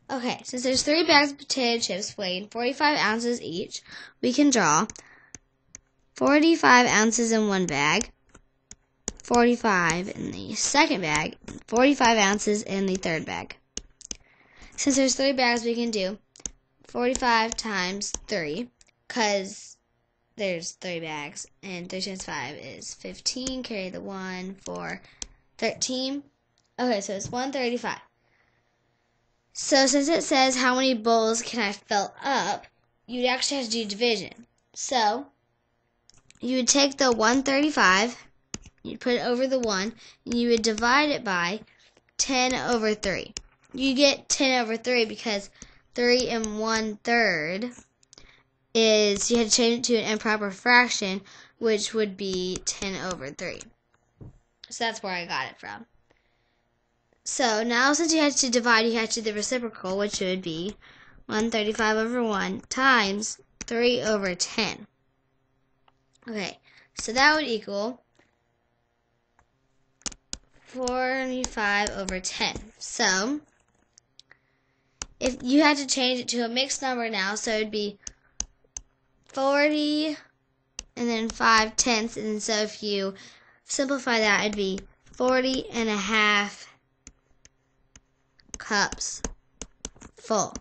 Okay, since there's 3 bags of potato chips weighing 45 ounces each, we can draw 45 ounces in one bag, 45 in the second bag, 45 ounces in the third bag. Since there's 3 bags, we can do 45 times 3, because there's 3 bags, and 3 times 5 is 15, carry the 1, 4, 13. Okay, so it's 135. So since it says how many bowls can I fill up, you'd actually have to do division. So you would take the 135, you'd put it over the 1, and you would divide it by 10 over 3. You get 10 over 3 because 3 1/3 is, you had to change it to an improper fraction, which would be 10 over 3. So that's where I got it from. So now since you had to divide, you had to do the reciprocal, which would be 135 over 1 times 3 over 10. Okay, so that would equal 45 over 10. So if you had to change it to a mixed number now, so it would be 40 and then 5/10, and so if you simplify that, it'd be 40.5 cups full.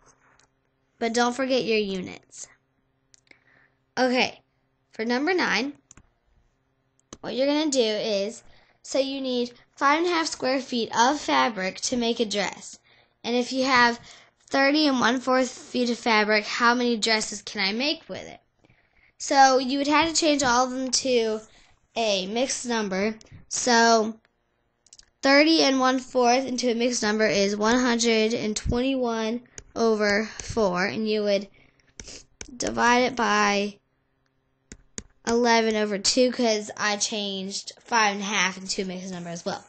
But don't forget your units. Okay, for number 9, what you're going to do is, so you need 5.5 square feet of fabric to make a dress. And if you have 30 1/4 feet of fabric, how many dresses can I make with it? So you would have to change all of them to a mixed number. So 30 1/4 into a mixed number is 121 over 4, and you would divide it by 11 over 2 because I changed 5.5 into a mixed number as well.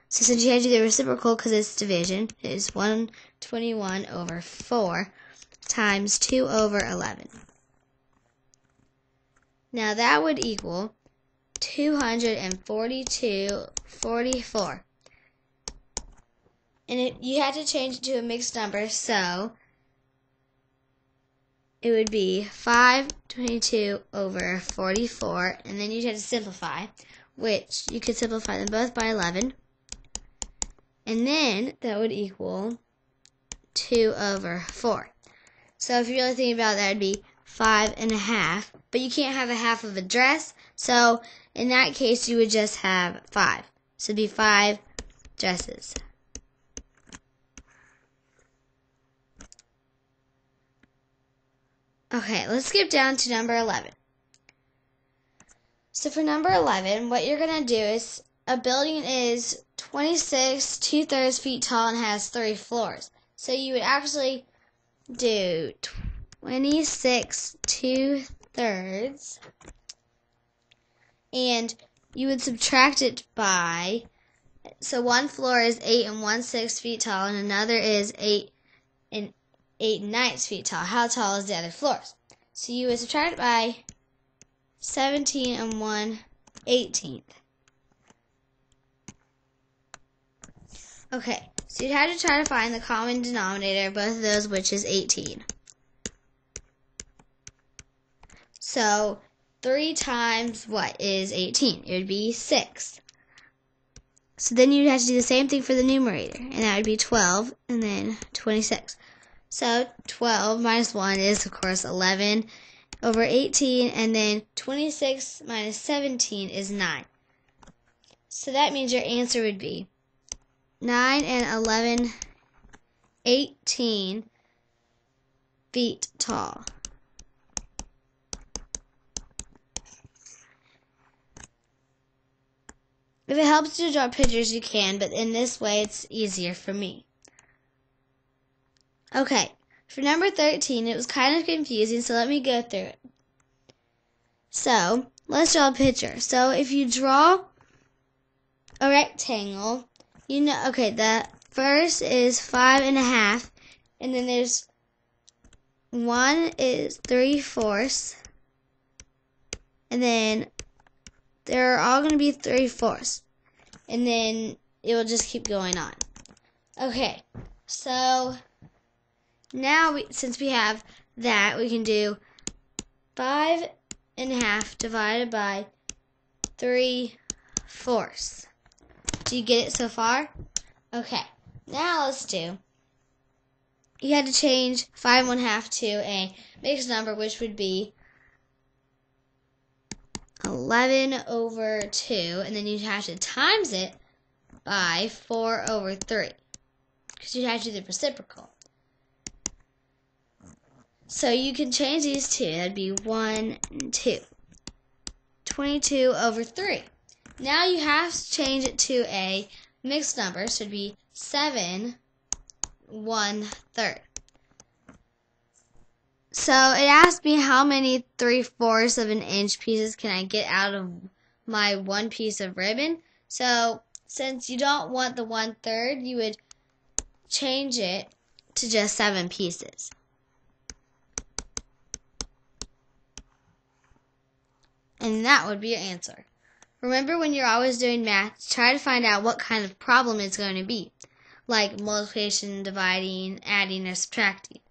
So since you had to do the reciprocal because it's division, it is 121 over 4 times 2 over 11. Now that would equal 242.44. And you had to change it to a mixed number, so it would be 522 over 44, and then you'd have to simplify, which you could simplify them both by 11. And then that would equal 2 over 4. So if you're really thinking about that, it would be 5.5. But you can't have a half of a dress, so in that case, you would just have 5. So it'd be 5 dresses. Okay, let's skip down to number 11. So for number 11, what you're going to do is, a building is 26 2/3 feet tall and has 3 floors. So you would actually do 26 2/3, and you would subtract it by, so one floor is 8 1/6 feet tall and another is 8 9 feet tall. How tall is the other floors? So you would subtract it by 17 1/18. Okay, so you'd have to try to find the common denominator of both of those, which is 18. So 3 times what is 18? It would be 6. So then you'd have to do the same thing for the numerator, and that would be 12 and then 26. So 12 minus 1 is, of course, 11 over 18, and then 26 minus 17 is 9. So that means your answer would be 9 and 11, 18 feet tall. If it helps you draw pictures, you can, but in this way, it's easier for me. Okay, for number 13, it was kind of confusing, so let me go through it. So, let's draw a picture. So, if you draw a rectangle, you know, okay, the first is 5.5, and then there's 1 is 3/4, and then they're all going to be 3/4, and then it will just keep going on. Okay, so Now, since we have that, we can do 5½ divided by 3/4. Do you get it so far? Okay, now let's do, you had to change 5½ to a mixed number, which would be 11/2, and then you'd have to times it by 4/3, because you have to do the reciprocal. So you can change these two. That'd be 1 and 2. 22/3. Now you have to change it to a mixed number, so it'd be 7/1/3. So it asked me how many 3/4 of an inch pieces can I get out of my one piece of ribbon. So since you don't want the 1/3, you would change it to just 7 pieces. And that would be your answer. Remember, when you're always doing math, try to find out what kind of problem it's going to be, like multiplication, dividing, adding, or subtracting.